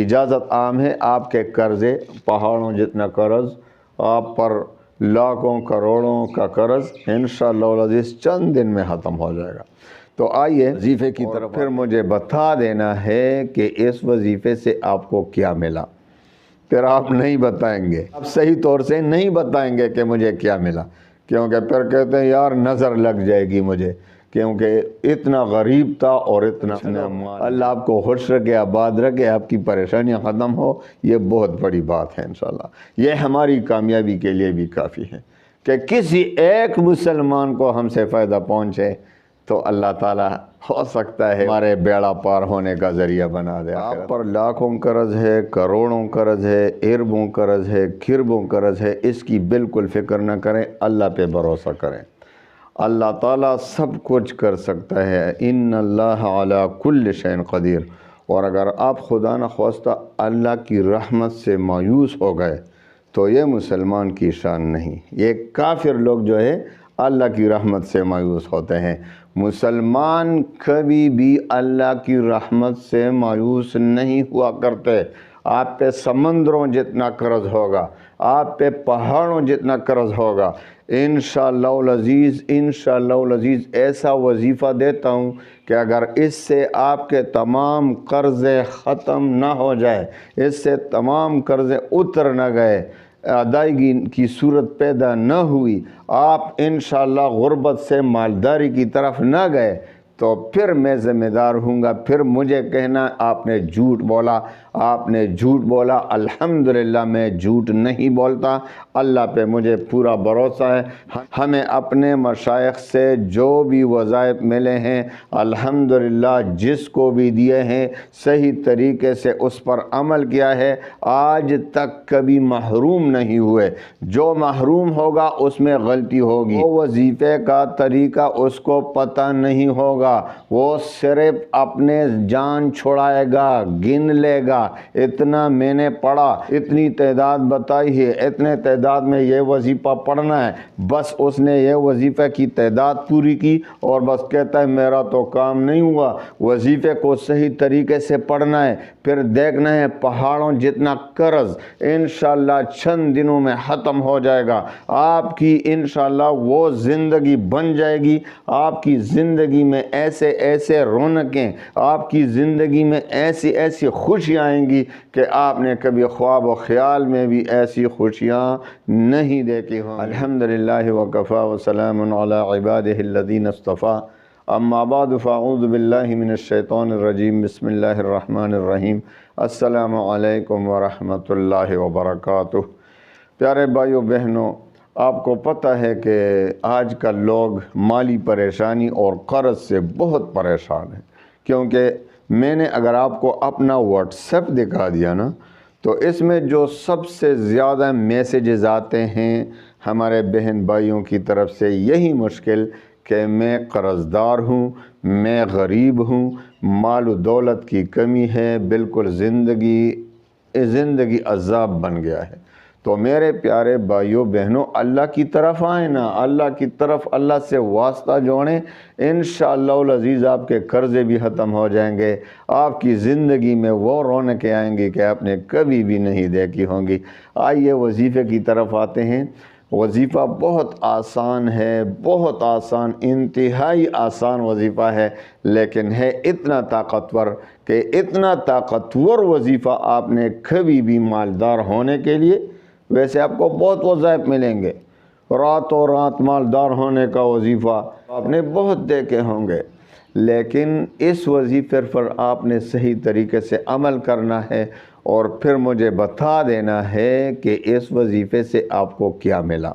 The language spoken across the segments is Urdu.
اجازت عام ہے، آپ کے قرضے پہاڑوں جتنا قرض، آپ پر لاکھوں کروڑوں کا قرض انشاءاللہ العزیز چند دن میں ختم ہو جائے گا۔ تو آئیے وظیفے کی طرف، پھر مجھے بتا دینا ہے کہ اس وظیفے سے آپ کو کیا ملا۔ پھر آپ نہیں بتائیں گے، آپ صحیح طور سے نہیں بتائیں گے کہ مجھے کیا ملا، کیونکہ پھر کہتے ہیں یار نظر لگ جائے گی مجھے، کیونکہ اتنا غریب تھا اور اتنا اللہ آپ کو خوش رکھے، آباد رکھے، آپ کی پریشانیاں ختم ہو، یہ بہت بڑی بات ہے انشاءاللہ۔ یہ ہماری کامیابی کے لیے بھی کافی ہے کہ کسی ایک مسلمان کو ہم سے فائدہ پہنچے تو اللہ تعالیٰ ہو سکتا ہے ہمارے بیڑا پار ہونے کا ذریعہ بنا دے۔ آپ پر لاکھوں قرض ہے، کروڑوں قرض ہے، اربوں قرض ہے، کھربوں قرض ہے، اس کی بالکل فکر نہ کریں، اللہ پہ بھروسہ کریں۔ اللہ تعالیٰ سب کچھ کر سکتا ہے، ان اللہ علی کل شیء قدیر۔ اور اگر آپ خدا نخواستہ اللہ کی رحمت سے مایوس ہو گئے تو یہ مسلمان کی شان نہیں، یہ کافر لوگ جو ہے اللہ کی رحمت سے مایوس ہوتے ہیں۔ مسلمان کبھی بھی اللہ کی رحمت سے مایوس نہیں ہوا کرتے۔ آپ پہ سمندروں جتنا قرض ہوگا، آپ پہ پہاڑوں جتنا قرض ہوگا، انشاءاللہ العزیز ایسا وظیفہ دیتا ہوں کہ اگر اس سے آپ کے تمام قرضے ختم نہ ہو جائے، اس سے تمام قرضے اتر نہ گئے، ادائیگی کی صورت پیدا نہ ہوئی، آپ انشاءاللہ غربت سے مالداری کی طرف نہ گئے، تو پھر میں ذمہ دار ہوں گا، پھر مجھے کہنا آپ نے جھوٹ بولا، آپ نے جھوٹ بولا۔ الحمدللہ میں جھوٹ نہیں بولتا، اللہ پہ مجھے پورا بھروسہ ہے۔ ہمیں اپنے مشائخ سے جو بھی وظائف ملے ہیں الحمدللہ جس کو بھی دیے ہیں صحیح طریقے سے اس پر عمل کیا ہے، آج تک کبھی محروم نہیں ہوئے۔ جو محروم ہوگا اس میں غلطی ہوگی، وہ وظیفے کا طریقہ اس کو پتہ نہیں ہوگا، وہ صرف اپنے جان چھڑائے گا، گن لے گا اتنا میں نے پڑھا، اتنی تعداد بتائی ہے، اتنے تعداد میں یہ وظیفہ پڑھنا ہے، بس اس نے یہ وظیفہ کی تعداد پوری کی اور بس کہتا ہے میرا تو کام نہیں ہوا۔ وظیفے کو صحیح طریقے سے پڑھنا ہے، پھر دیکھنا ہے پہاڑوں جتنا قرض انشاءاللہ چند دنوں میں ختم ہو جائے گا، آپ کی انشاءاللہ وہ زندگی بن جائے گی، آپ کی زندگی میں ایسے ایسے رونقیں، آپ کی زندگی میں ایسی ایسی خوشیاں آئیں گی کہ آپ نے کبھی خواب و خیال میں بھی ایسی خوشیاں نہیں دیکھی ہوں۔ الحمدللہ وکفا وسلام علی عبادہ الذین اصطفیٰ، اما بعد فاعوذ باللہ من الشیطان الرجیم، بسم اللہ الرحمن الرحیم، السلام علیکم ورحمۃ اللہ وبرکاتہ۔ پیارے بھائیو بہنوں، آپ کو پتہ ہے کہ آج کل لوگ مالی پریشانی اور قرض سے بہت پریشان ہیں، کیونکہ میں نے اگر آپ کو اپنا واٹس ایپ دکھا دیا نا تو اس میں جو سب سے زیادہ میسیجز آتے ہیں ہمارے بہن بھائیوں کی طرف سے یہی مشکل کہ میں قرض دار ہوں، میں غریب ہوں، مال و دولت کی کمی ہے، بالکل زندگی عذاب بن گیا ہے۔ تو میرے پیارے بھائیوں بہنوں، اللہ کی طرف آئیں نا، اللہ کی طرف، اللہ سے واسطہ جوڑیں، انشاءاللہ العزیز آپ کے قرضے بھی ختم ہو جائیں گے، آپ کی زندگی میں وہ رونقیں آئیں گی کہ آپ نے کبھی بھی نہیں دیکھی ہوں گی۔ آئیے وظیفے کی طرف آتے ہیں۔ وظیفہ بہت آسان ہے، بہت آسان، انتہائی آسان وظیفہ ہے، لیکن ہے اتنا طاقتور کہ اتنا طاقتور وظیفہ آپ نے کبھی بھی مالدار ہونے کے لیے، ویسے آپ کو بہت وظائف ملیں گے، راتوں رات مالدار ہونے کا وظیفہ آپ نے بہت دیکھے ہوں گے، لیکن اس وظیفے پر آپ نے صحیح طریقے سے عمل کرنا ہے اور پھر مجھے بتا دینا ہے کہ اس وظیفے سے آپ کو کیا ملا۔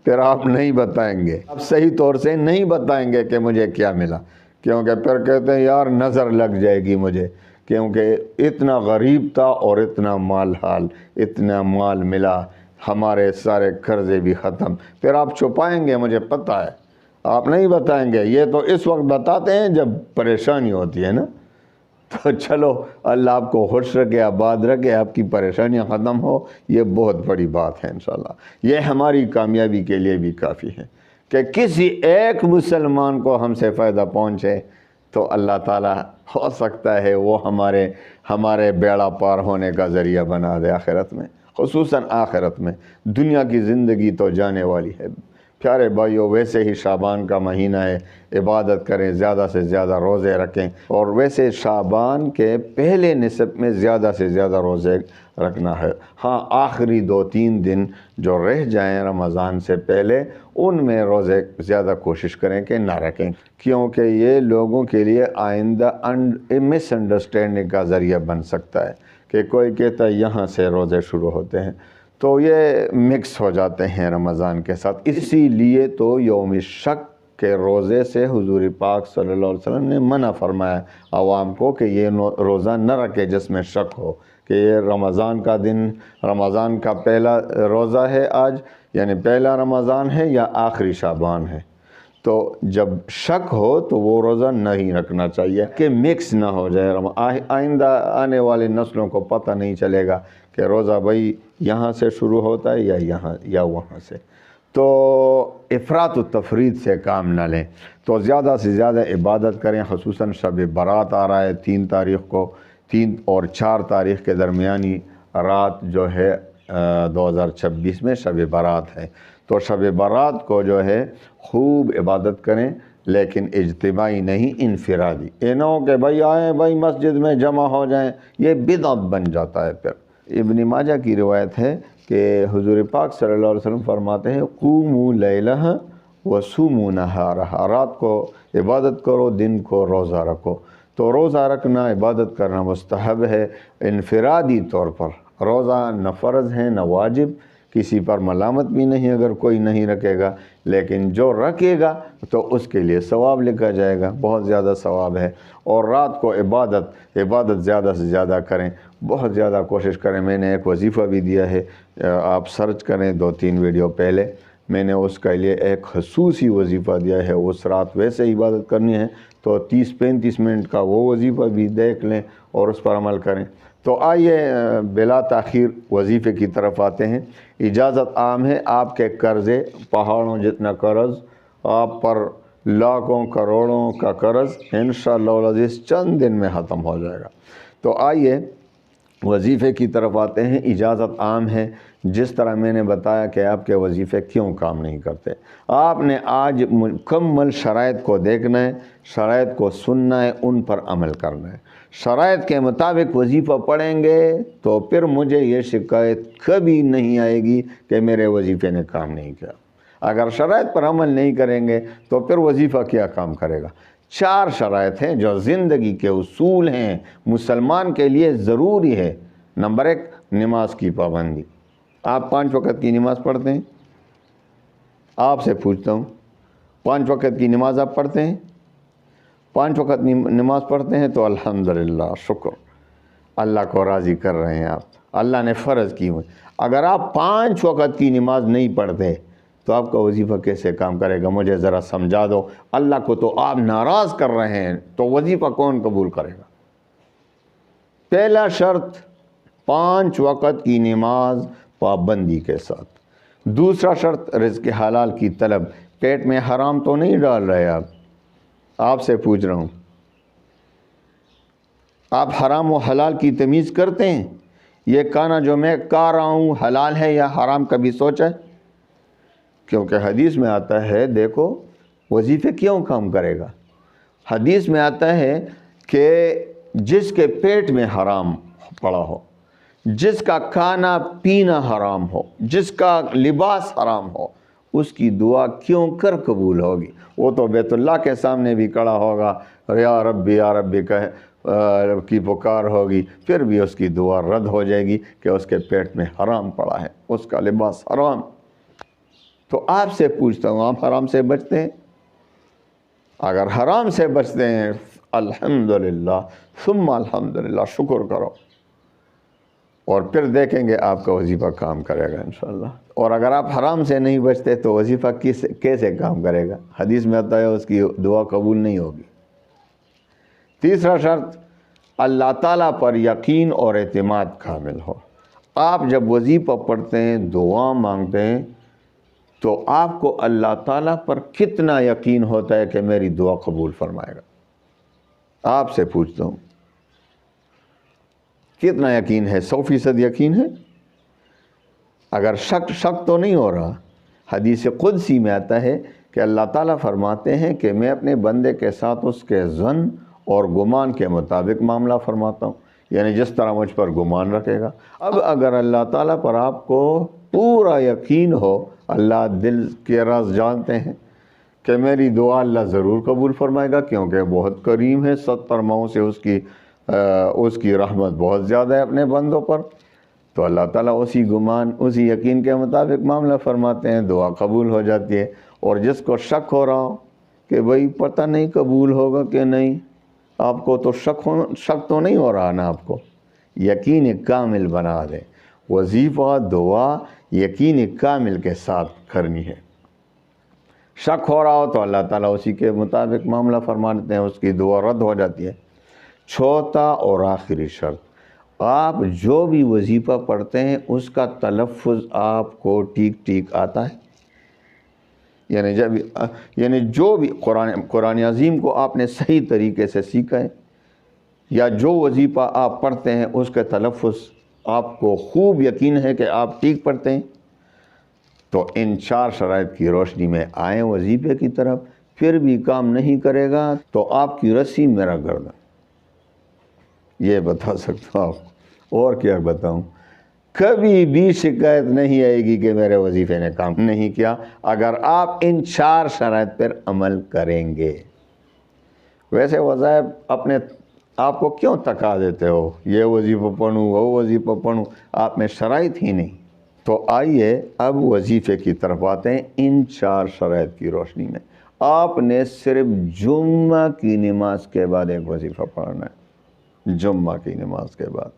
پھر آپ نہیں بتائیں گے، آپ صحیح طور سے نہیں بتائیں گے کہ مجھے کیا ملا، کیونکہ پھر کہتے ہیں یار نظر لگ جائے گی مجھے، کیونکہ اتنا غریب تھا اور اتنا اتنا مال ملا، ہمارے سارے قرضے بھی ختم۔ پھر آپ چھپائیں گے، مجھے پتہ ہے آپ نہیں بتائیں گے، یہ تو اس وقت بتاتے ہیں جب پریشانی ہوتی ہے نا۔ تو چلو اللہ آپ کو خوش رکھے، آباد رکھے، آپ کی پریشانیاں ختم ہو، یہ بہت بڑی بات ہے انشاءاللہ۔ یہ ہماری کامیابی کے لیے بھی کافی ہے کہ کسی ایک مسلمان کو ہم سے فائدہ پہنچے تو اللہ تعالیٰ ہو سکتا ہے وہ ہمارے بیڑا پار ہونے کا ذریعہ بنا دے آخرت میں، خصوصاً آخرت میں۔ دنیا کی زندگی تو جانے والی ہے پیارے بھائیوں، ویسے ہی شعبان کا مہینہ ہے، عبادت کریں، زیادہ سے زیادہ روزے رکھیں، اور ویسے شعبان کے پہلے نصف میں زیادہ سے زیادہ روزے رکھنا ہے۔ ہاں، آخری 2-3 دن جو رہ جائیں رمضان سے پہلے، ان میں روزے زیادہ کوشش کریں کہ نہ رکھیں، کیونکہ یہ لوگوں کے لیے آئندہ مس انڈرسٹینڈنگ کا ذریعہ بن سکتا ہے کہ کوئی کہتا ہے یہاں سے روزے شروع ہوتے ہیں، تو یہ مکس ہو جاتے ہیں رمضان کے ساتھ۔ اسی لیے تو یوم شک کے روزے سے حضور پاک صلی اللہ علیہ وسلم نے منع فرمایا عوام کو کہ یہ روزہ نہ رکھے جس میں شک ہو کہ یہ رمضان کا دن، رمضان کا پہلا روزہ ہے آج، یعنی پہلا رمضان ہے یا آخری شعبان ہے۔ تو جب شک ہو تو وہ روزہ نہیں رکھنا چاہیے کہ مکس نہ ہو جائے، آئندہ آنے والی نسلوں کو پتہ نہیں چلے گا کہ روزہ بھائی یہاں سے شروع ہوتا ہے یا یہاں یا وہاں سے۔ تو افراط و تفرید سے کام نہ لیں، تو زیادہ سے زیادہ عبادت کریں، خصوصاً شب برات آ رہا ہے 3 تاریخ کو، 3 اور 4 تاریخ کے درمیانی رات جو ہے 2026 میں شب برات ہے، تو شب برات کو جو ہے خوب عبادت کریں، لیکن اجتماعی نہیں، انفرادی۔ یہ نہ ہو کہ بھائی آئیں بھائی مسجد میں جمع ہو جائیں، یہ بدعت بن جاتا ہے۔ پھر ابن ماجہ کی روایت ہے کہ حضور پاک صلی اللہ علیہ وسلم فرماتے ہیں قوموا لیلہ وصوموا نہارہ، رات کو عبادت کرو، دن کو روزہ رکھو۔ تو روزہ رکھنا، عبادت کرنا مستحب ہے انفرادی طور پر، روزہ نہ فرض ہے نہ واجب، کسی پر ملامت بھی نہیں اگر کوئی نہیں رکھے گا، لیکن جو رکھے گا تو اس کے لیے ثواب لکھا جائے گا، بہت زیادہ ثواب ہے۔ اور رات کو عبادت زیادہ سے زیادہ کریں، بہت زیادہ کوشش کریں۔ میں نے ایک وظیفہ بھی دیا ہے، آپ سرچ کریں 2-3 ویڈیو پہلے، میں نے اس کے لیے ایک خصوصی وظیفہ دیا ہے۔ اس رات ویسے عبادت کرنی ہے تو 30-35 منٹ کا وہ وظیفہ بھی دیکھ لیں اور اس پر عمل کریں۔ تو آئیے بلا تاخیر وظیفے کی طرف آتے ہیں۔ اجازت عام ہے، آپ کے قرضے پہاڑوں جتنا قرض، آپ پر لاکھوں کروڑوں کا قرض انشاءاللہ العزیز چند دن میں ختم ہو جائے گا۔ تو آئیے وظیفے کی طرف آتے ہیں۔ اجازت عام ہے، جس طرح میں نے بتایا کہ آپ کے وظیفے کیوں کام نہیں کرتے، آپ نے آج مکمل شرائط کو دیکھنا ہے، شرائط کو سننا ہے، ان پر عمل کرنا ہے۔ شرائط کے مطابق وظیفہ پڑھیں گے تو پھر مجھے یہ شکایت کبھی نہیں آئے گی کہ میرے وظیفے نے کام نہیں کیا۔ اگر شرائط پر عمل نہیں کریں گے تو پھر وظیفہ کیا کام کرے گا۔ 4 شرائط ہیں جو زندگی کے اصول ہیں، مسلمان کے لیے ضروری ہے۔ نمبر 1، نماز کی پابندی۔ آپ 5 وقت کی نماز پڑھتے ہیں؟ آپ سے پوچھتا ہوں، 5 وقت کی نماز آپ پڑھتے ہیں؟ 5 وقت نماز پڑھتے ہیں تو الحمدللہ، شکر، اللہ کو راضی کر رہے ہیں آپ، اللہ نے فرض کی ہوئی۔ اگر آپ 5 وقت کی نماز نہیں پڑھتے تو آپ کا وظیفہ کیسے کام کرے گا؟ مجھے ذرا سمجھا دو۔ اللہ کو تو آپ ناراض کر رہے ہیں، تو وظیفہ کون قبول کرے گا؟ پہلا شرط 5 وقت کی نماز پابندی کے ساتھ۔ دوسرا شرط رزق حلال کی طلب، پیٹ میں حرام تو نہیں ڈال رہے آپ سے پوچھ رہا ہوں، آپ حرام و حلال کی تمیز کرتے ہیں؟ یہ کھانا جو میں کھا رہا ہوں حلال ہے یا حرام، کبھی سوچا ہے؟ کیونکہ حدیث میں آتا ہے، دیکھو وظیفے کیوں کام کرے گا، حدیث میں آتا ہے کہ جس کے پیٹ میں حرام پڑا ہو، جس کا کھانا پینا حرام ہو، جس کا لباس حرام ہو، اس کی دعا کیوں کر قبول ہوگی؟ وہ تو بیت اللہ کے سامنے بھی کھڑا ہوگا، یا ربی کی پکار ہوگی، پھر بھی اس کی دعا رد ہو جائے گی کہ اس کے پیٹ میں حرام پڑا ہے، اس کا لباس حرام۔ تو آپ سے پوچھتا ہوں، آپ حرام سے بچتے ہیں؟ اگر حرام سے بچتے ہیں الحمدللہ ثم الحمدللہ، شکر کرو، اور پھر دیکھیں گے آپ کا وظیفہ کام کرے گا انشاءاللہ۔ اور اگر آپ حرام سے نہیں بچتے تو وظیفہ کیسے کام کرے گا؟ حدیث میں آتا ہے اس کی دعا قبول نہیں ہوگی۔ تیسرا شرط، اللہ تعالیٰ پر یقین اور اعتماد کامل ہو۔ آپ جب وظیفہ پڑھتے ہیں، دعا مانگتے ہیں، تو آپ کو اللہ تعالیٰ پر کتنا یقین ہوتا ہے کہ میری دعا قبول فرمائے گا؟ آپ سے پوچھتا ہوں کتنا یقین ہے؟ 100% یقین ہے؟ اگر شک تو نہیں ہو رہا، حدیث قدسی میں آتا ہے کہ اللہ تعالیٰ فرماتے ہیں کہ میں اپنے بندے کے ساتھ اس کے ظن اور گمان کے مطابق معاملہ فرماتا ہوں، یعنی جس طرح مجھ پر گمان رکھے گا۔ اب اگر اللہ تعالیٰ پر آپ کو پورا یقین ہو، اللہ دل کے راز جانتے ہیں کہ میری دعا اللہ ضرور قبول فرمائے گا کیونکہ بہت کریم ہے، 70 ماہوں سے اس کی رحمت بہت زیادہ ہے اپنے بندوں پر، تو اللہ تعالیٰ اسی یقین کے مطابق معاملہ فرماتے ہیں، دعا قبول ہو جاتی ہے۔ اور جس کو شک ہو رہا ہو کہ بھئی پتہ نہیں قبول ہوگا کہ نہیں، آپ کو تو شک تو نہیں ہو رہا نا، آپ کو یقین کامل بنا دیں۔ وظیفہ دعا یقین کامل کے ساتھ کرنی ہے۔ شک ہو رہا ہو تو اللہ تعالیٰ اسی کے مطابق معاملہ فرما دیتے ہیں، اس کی دعا رد ہو جاتی ہے۔ چوتھا اور آخری شرط، آپ جو بھی وظیفہ پڑھتے ہیں اس کا تلفظ آپ کو ٹھیک آتا ہے، یعنی جو بھی قرآن عظیم کو آپ نے صحیح طریقے سے سیکھا ہے، یا جو وظیفہ آپ پڑھتے ہیں اس کا تلفظ آپ کو خوب یقین ہے کہ آپ ٹھیک پڑھتے ہیں، تو ان 4 شرائط کی روشنی میں آئیں وظیفے کی طرف۔ پھر بھی کام نہیں کرے گا تو آپ کی رسی میرا گردن، یہ بتا سکتا ہوں، اور کیا بتاؤں۔ کبھی بھی شکایت نہیں آئے گی کہ میرے وظیفے نے کام نہیں کیا اگر آپ ان 4 شرائط پر عمل کریں گے۔ ویسے وظائف اپنے آپ کو کیوں تکا دیتے ہو، یہ وظیفہ پڑھوں وہ وظیفہ پڑھوں، آپ میں شرائط ہی نہیں۔ تو آئیے اب وظیفے کی طرف آتے ہیں۔ ان 4 شرائط کی روشنی میں آپ نے صرف جمعہ کی نماز کے بعد ایک وظیفہ پڑھنا ہے۔ جمعہ کی نماز کے بعد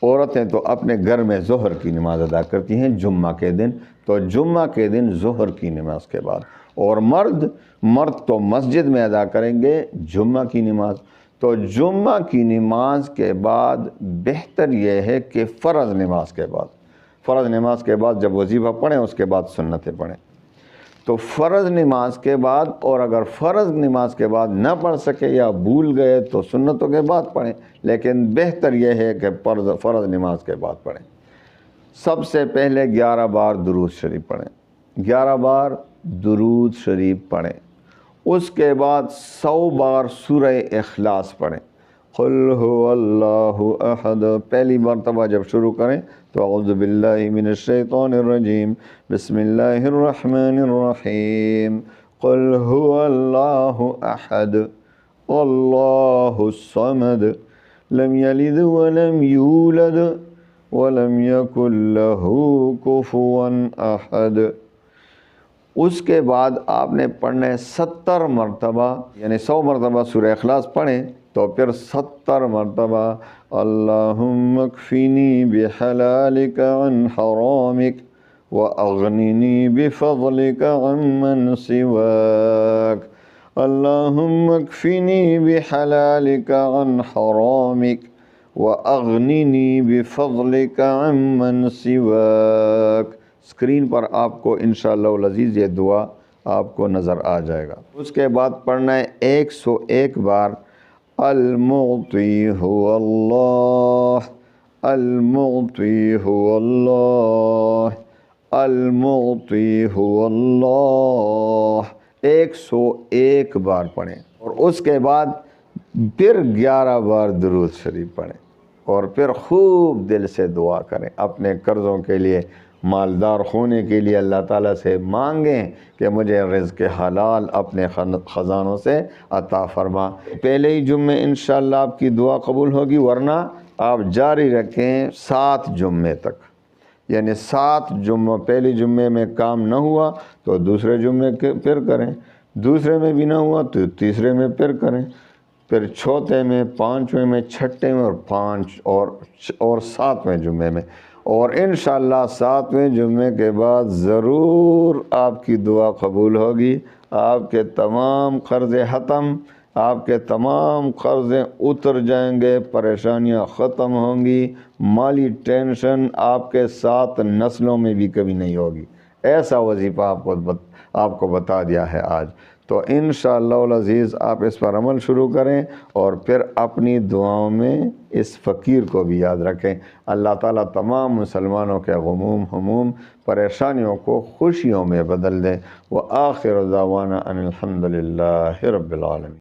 عورتیں تو اپنے گھر میں ظہر کی نماز ادا کرتی ہیں جمعہ کے دن، تو جمعہ کے دن ظہر کی نماز کے بعد، اور مرد تو مسجد میں ادا کریں گے جمعہ کی نماز۔ تو جمعہ کی نماز کے بعد بہتر یہ ہے کہ فرض نماز کے بعد جب وظیفہ پڑھیں اس کے بعد سنتیں پڑھیں۔ تو فرض نماز کے بعد، اور اگر فرض نماز کے بعد نہ پڑھ سکے یا بھول گئے تو سنتوں کے بعد پڑھیں، لیکن بہتر یہ ہے کہ فرض نماز کے بعد پڑھیں۔ سب سے پہلے 11 بار درود شریف پڑھیں، 11 بار درود شریف پڑھیں۔ اس کے بعد 100 بار سورہ اخلاص پڑھیں۔ قل هو اللہ احد، پہلی مرتبہ جب شروع کریں تو اعوذ باللہ من الشیطان الرجیم، بسم اللہ الرحمن الرحیم، قل هو اللہ احد اللہ الصمد لم یلد ولم یولد ولم یکن لہ کفوا احد۔ اس کے بعد آپ نے پڑھنا ہے 70 مرتبہ، یعنی 100 مرتبہ سورہ اخلاص پڑھیں تو پھر 70 مرتبہ اللہم اکفینی بحلالک عن حرامک واغننی بفضلک عمن سواک، اللہم اکفینی بحلالک عن حرامک واغننی بفضلک عمن سواک۔ اسکرین پر آپ کو انشاءاللہ العزیز یہ دعا آپ کو نظر آ جائے گا۔ اس کے بعد پڑھنا ہے 101 بار المعطی هو اللہ، المعطی هو اللہ، المعطی هو اللہ، 101 بار پڑھیں۔ اور اس کے بعد پھر 11 بار درود شریف پڑھیں، اور پھر خوب دل سے دعا کریں اپنے قرضوں کے لیے، مالدار ہونے کے لیے اللہ تعالیٰ سے مانگیں کہ مجھے رزق حلال اپنے خزانوں سے عطا فرما۔ پہلے ہی جمعے انشاءاللہ آپ کی دعا قبول ہوگی، ورنہ آپ جاری رکھیں 7 جمعے تک، یعنی 7 جمعہ، پہلی جمعے میں کام نہ ہوا تو دوسرے جمعے پھر کریں، دوسرے میں بھی نہ ہوا تو تیسرے میں پھر کریں، پھر چوتھے میں، 5ویں میں، 6ٹھے میں، اور 7ویں جمعے میں۔ اور انشاءاللہ 7ویں جمعے کے بعد ضرور آپ کی دعا قبول ہوگی، آپ کے تمام قرض ختم، آپ کے تمام قرضیں اتر جائیں گے، پریشانیاں ختم ہوں گی، مالی ٹینشن آپ کے ساتھ نسلوں میں بھی کبھی نہیں ہوگی۔ ایسا وظیفہ آپ کو بتا دیا ہے آج۔ تو انشاءاللہ العزیز آپ اس پر عمل شروع کریں اور پھر اپنی دعاؤں میں اس فقیر کو بھی یاد رکھیں۔ اللہ تعالیٰ تمام مسلمانوں کے غموم ہموم پریشانیوں کو خوشیوں میں بدل دیں۔ وآخر دعوانا ان الحمد للہ رب العالمین۔